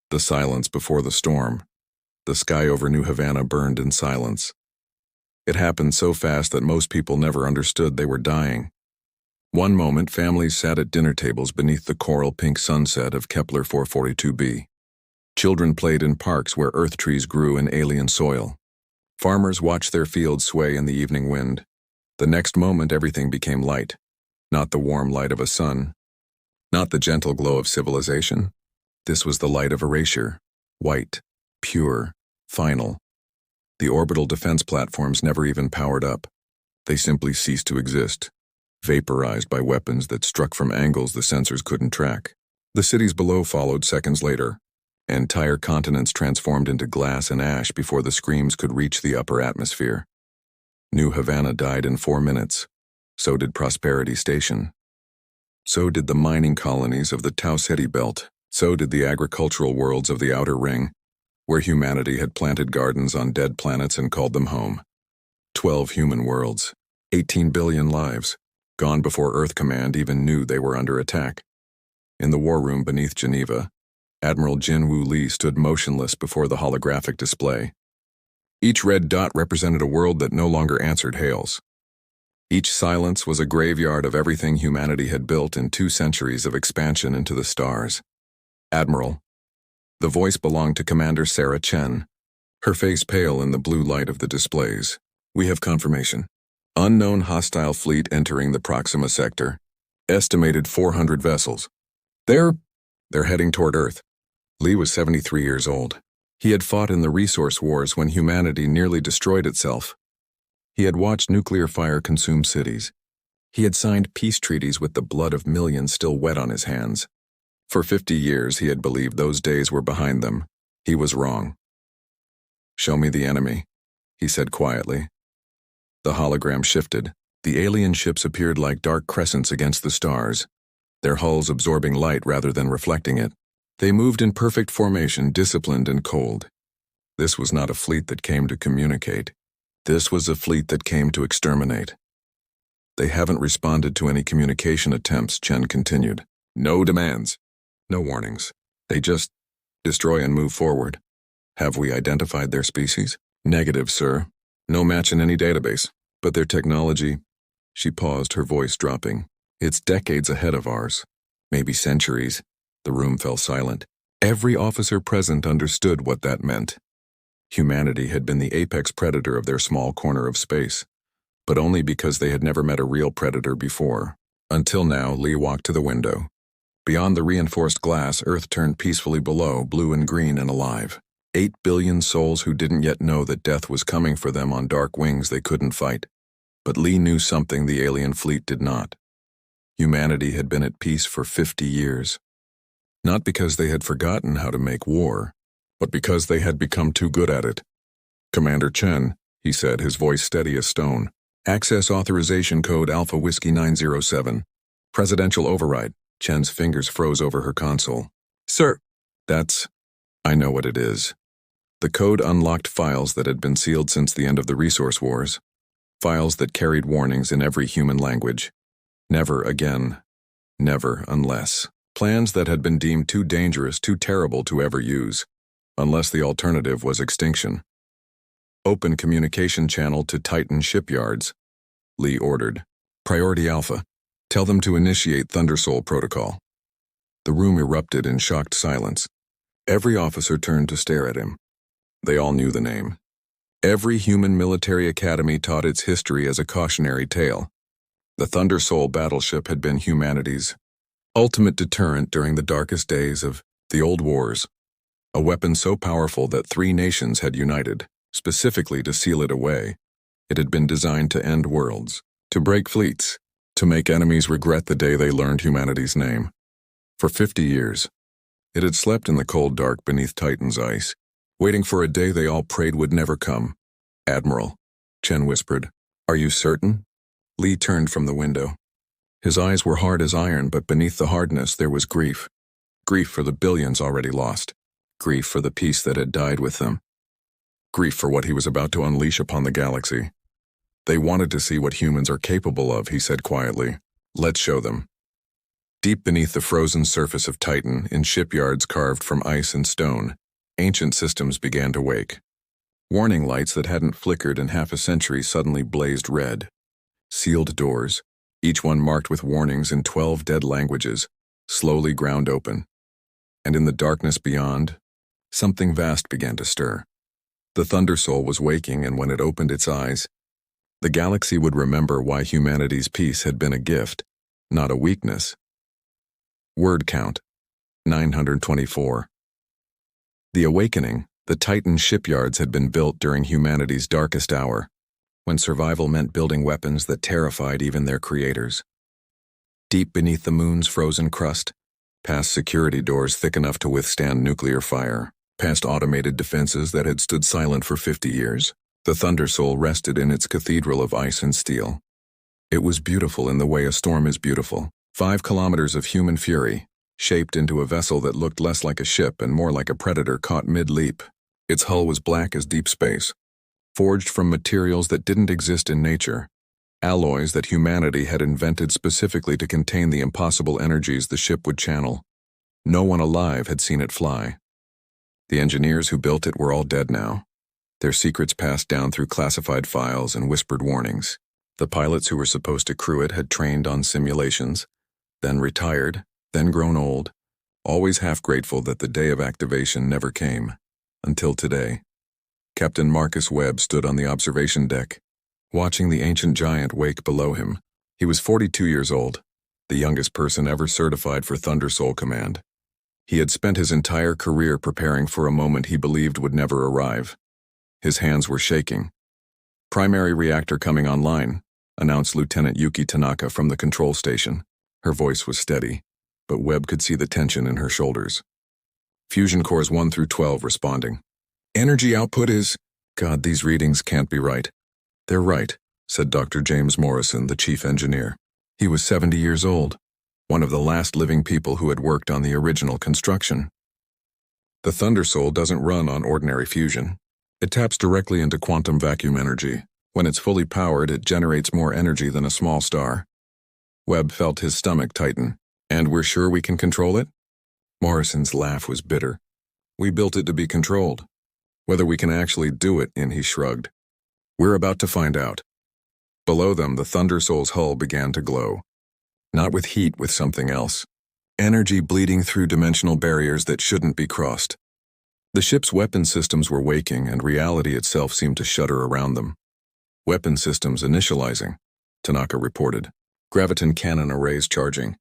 The silence before the storm. The sky over New Havana burned in silence. It happened so fast that most people never understood they were dying. One moment, families sat at dinner tables beneath the coral pink sunset of Kepler 442b. Children played in parks where earth trees grew in alien soil. Farmers watched their fields sway in the evening wind. The next moment, everything became light. Not the warm light of a sun. Not the gentle glow of civilization. This was the light of erasure. White, pure, final. The orbital defense platforms never even powered up. They simply ceased to exist, vaporized by weapons that struck from angles the sensors couldn't track. The cities below followed seconds later. Entire continents transformed into glass and ash before the screams could reach the upper atmosphere. New Havana died in 4 minutes. So did Prosperity Station. So did the mining colonies of the Tau Ceti Belt. So did the agricultural worlds of the Outer Ring, where humanity had planted gardens on dead planets and called them home. 12 human worlds, 18 billion lives, gone before Earth Command even knew they were under attack. In the war room beneath Geneva, Admiral Jin-Woo Lee stood motionless before the holographic display. Each red dot represented a world that no longer answered hails. Each silence was a graveyard of everything humanity had built in 2 centuries of expansion into the stars. Admiral. The voice belonged to Commander Sarah Chen, her face pale in the blue light of the displays. We have confirmation. Unknown hostile fleet entering the Proxima sector. Estimated 400 vessels. They're heading toward Earth. Lee was 73 years old. He had fought in the resource wars when humanity nearly destroyed itself. He had watched nuclear fire consume cities. He had signed peace treaties with the blood of millions still wet on his hands. For 50 years he had believed those days were behind them. He was wrong. "Show me the enemy," he said quietly. The hologram shifted. The alien ships appeared like dark crescents against the stars, their hulls absorbing light rather than reflecting it. They moved in perfect formation, disciplined and cold. This was not a fleet that came to communicate. This was a fleet that came to exterminate. They haven't responded to any communication attempts, Chen continued. No demands. No warnings. They just destroy and move forward. Have we identified their species? Negative, sir. No match in any database. But their technology... She paused, her voice dropping. It's decades ahead of ours. Maybe centuries. The room fell silent. Every officer present understood what that meant. Humanity had been the apex predator of their small corner of space, but only because they had never met a real predator before. Until now, Lee walked to the window. Beyond the reinforced glass, Earth turned peacefully below, blue and green and alive. 8 billion souls who didn't yet know that death was coming for them on dark wings they couldn't fight. But Lee knew something the alien fleet did not. Humanity had been at peace for 50 years. Not because they had forgotten how to make war, but because they had become too good at it. "Commander Chen," he said, his voice steady as stone. "Access authorization code Alpha Whiskey 907. Presidential override." Chen's fingers froze over her console. "Sir." I know what it is." The code unlocked files that had been sealed since the end of the resource wars. Files that carried warnings in every human language. Never again. Never unless. Plans that had been deemed too dangerous, too terrible to ever use. Unless the alternative was extinction. "Open communication channel to Titan shipyards," Lee ordered. "Priority Alpha. Tell them to initiate Thunder-Soul protocol." The room erupted in shocked silence. Every officer turned to stare at him. They all knew the name. Every human military academy taught its history as a cautionary tale. The Thunder-Soul Battleship had been humanity's ultimate deterrent during the darkest days of the old wars. A weapon so powerful that 3 nations had united, specifically to seal it away. It had been designed to end worlds, to break fleets, to make enemies regret the day they learned humanity's name. For 50 years, it had slept in the cold dark beneath Titan's ice, waiting for a day they all prayed would never come. "Admiral," Chen whispered. "Are you certain?" Lee turned from the window. His eyes were hard as iron, but beneath the hardness there was grief. Grief for the billions already lost. Grief for the peace that had died with them. Grief for what he was about to unleash upon the galaxy. "They wanted to see what humans are capable of," he said quietly. "Let's show them." Deep beneath the frozen surface of Titan, in shipyards carved from ice and stone, ancient systems began to wake. Warning lights that hadn't flickered in half a century suddenly blazed red. Sealed doors, each one marked with warnings in 12 dead languages, slowly ground open. And in the darkness beyond, something vast began to stir. The Thunder-Soul was waking, and when it opened its eyes, the galaxy would remember why humanity's peace had been a gift, not a weakness. Word count: 924. The awakening, the Titan shipyards had been built during humanity's darkest hour, when survival meant building weapons that terrified even their creators. Deep beneath the moon's frozen crust, past security doors thick enough to withstand nuclear fire, past automated defenses that had stood silent for 50 years, the Thunder-Soul rested in its cathedral of ice and steel. It was beautiful in the way a storm is beautiful. 5 kilometers of human fury, shaped into a vessel that looked less like a ship and more like a predator caught mid-leap. Its hull was black as deep space, forged from materials that didn't exist in nature, alloys that humanity had invented specifically to contain the impossible energies the ship would channel. No one alive had seen it fly. The engineers who built it were all dead now, their secrets passed down through classified files and whispered warnings. The pilots who were supposed to crew it had trained on simulations, then retired, then grown old, always half grateful that the day of activation never came, until today. Captain Marcus Webb stood on the observation deck, watching the ancient giant wake below him. He was 42 years old, the youngest person ever certified for Thunder-Soul Command. He had spent his entire career preparing for a moment he believed would never arrive. His hands were shaking. "Primary reactor coming online," announced Lieutenant Yuki Tanaka from the control station. Her voice was steady, but Webb could see the tension in her shoulders. "Fusion cores 1 through 12 responding. Energy output is..." "God, these readings can't be right." "They're right," said Dr. James Morrison, the chief engineer. He was 70 years old, one of the last living people who had worked on the original construction. "The Thunder-Soul doesn't run on ordinary fusion. It taps directly into quantum vacuum energy. When it's fully powered, it generates more energy than a small star." Webb felt his stomach tighten. "And we're sure we can control it?" Morrison's laugh was bitter. "We built it to be controlled. Whether we can actually do it," and he shrugged. "We're about to find out." Below them, the Thunder-Soul's hull began to glow. Not with heat, with something else. Energy bleeding through dimensional barriers that shouldn't be crossed. The ship's weapon systems were waking, and reality itself seemed to shudder around them. "Weapon systems initializing," Tanaka reported. "Graviton cannon arrays charging.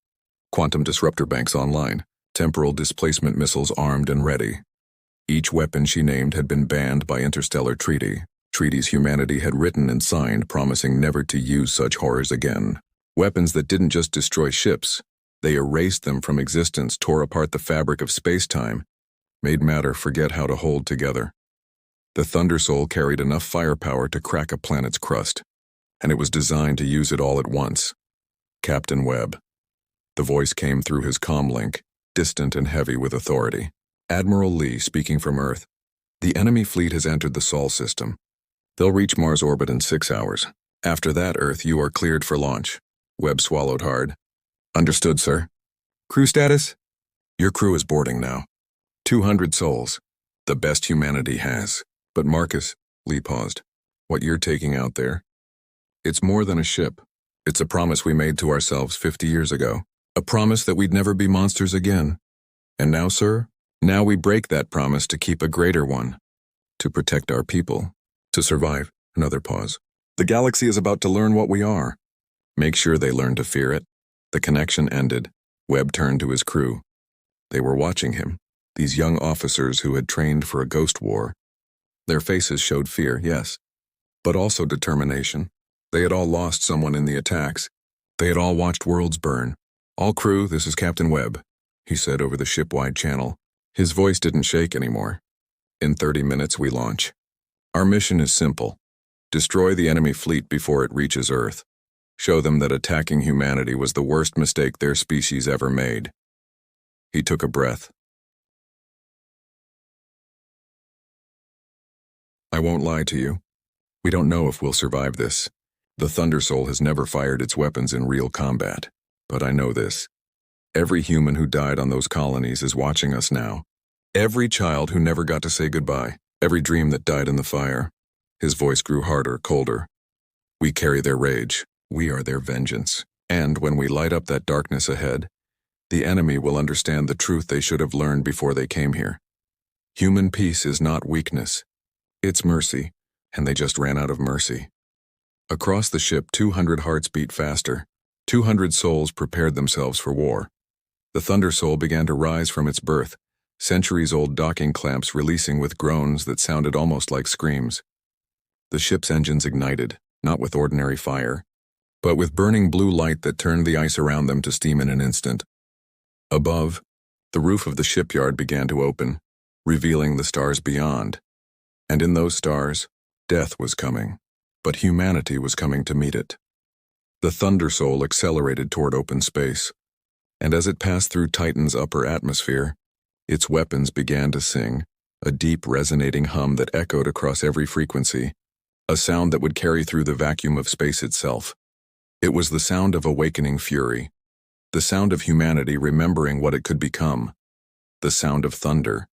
Quantum disruptor banks online. Temporal displacement missiles armed and ready." Each weapon she named had been banned by interstellar treaty, treaties humanity had written and signed promising never to use such horrors again. Weapons that didn't just destroy ships, they erased them from existence, tore apart the fabric of space-time, made matter forget how to hold together. The Thunder-Soul carried enough firepower to crack a planet's crust, and it was designed to use it all at once. "Captain Webb." The voice came through his comm link, distant and heavy with authority. "Admiral Lee speaking from Earth. The enemy fleet has entered the Sol system. They'll reach Mars orbit in 6 hours. After that, Earth, you are cleared for launch." Webb swallowed hard. "Understood, sir." "Crew status?" "Your crew is boarding now. 200 souls. The best humanity has." "But Marcus," Lee paused, "what you're taking out there, it's more than a ship. It's a promise we made to ourselves 50 years ago. A promise that we'd never be monsters again. And now, sir, now we break that promise to keep a greater one. To protect our people. To survive." Another pause. "The galaxy is about to learn what we are. Make sure they learn to fear it." The connection ended. Webb turned to his crew. They were watching him, these young officers who had trained for a ghost war. Their faces showed fear, yes, but also determination. They had all lost someone in the attacks. They had all watched worlds burn. "All crew, this is Captain Webb," he said over the ship-wide channel. His voice didn't shake anymore. "In 30 minutes we launch. Our mission is simple. Destroy the enemy fleet before it reaches Earth. Show them that attacking humanity was the worst mistake their species ever made." He took a breath. "I won't lie to you. We don't know if we'll survive this. The Thunder-Soul has never fired its weapons in real combat. But I know this. Every human who died on those colonies is watching us now. Every child who never got to say goodbye. Every dream that died in the fire. His voice grew harder, colder. We carry their rage. We are their vengeance. And when we light up that darkness ahead, the enemy will understand the truth they should have learned before they came here. Human peace is not weakness. It's mercy, and they just ran out of mercy. Across the ship, 200 hearts beat faster. 200 souls prepared themselves for war. The Thunder-Soul began to rise from its berth, centuries-old docking clamps releasing with groans that sounded almost like screams. The ship's engines ignited, not with ordinary fire, but with burning blue light that turned the ice around them to steam in an instant. Above, the roof of the shipyard began to open, revealing the stars beyond. And in those stars, death was coming, but humanity was coming to meet it. The Thunder-Soul accelerated toward open space, and as it passed through Titan's upper atmosphere, its weapons began to sing, a deep resonating hum that echoed across every frequency, a sound that would carry through the vacuum of space itself. It was the sound of awakening fury, the sound of humanity remembering what it could become, the sound of thunder,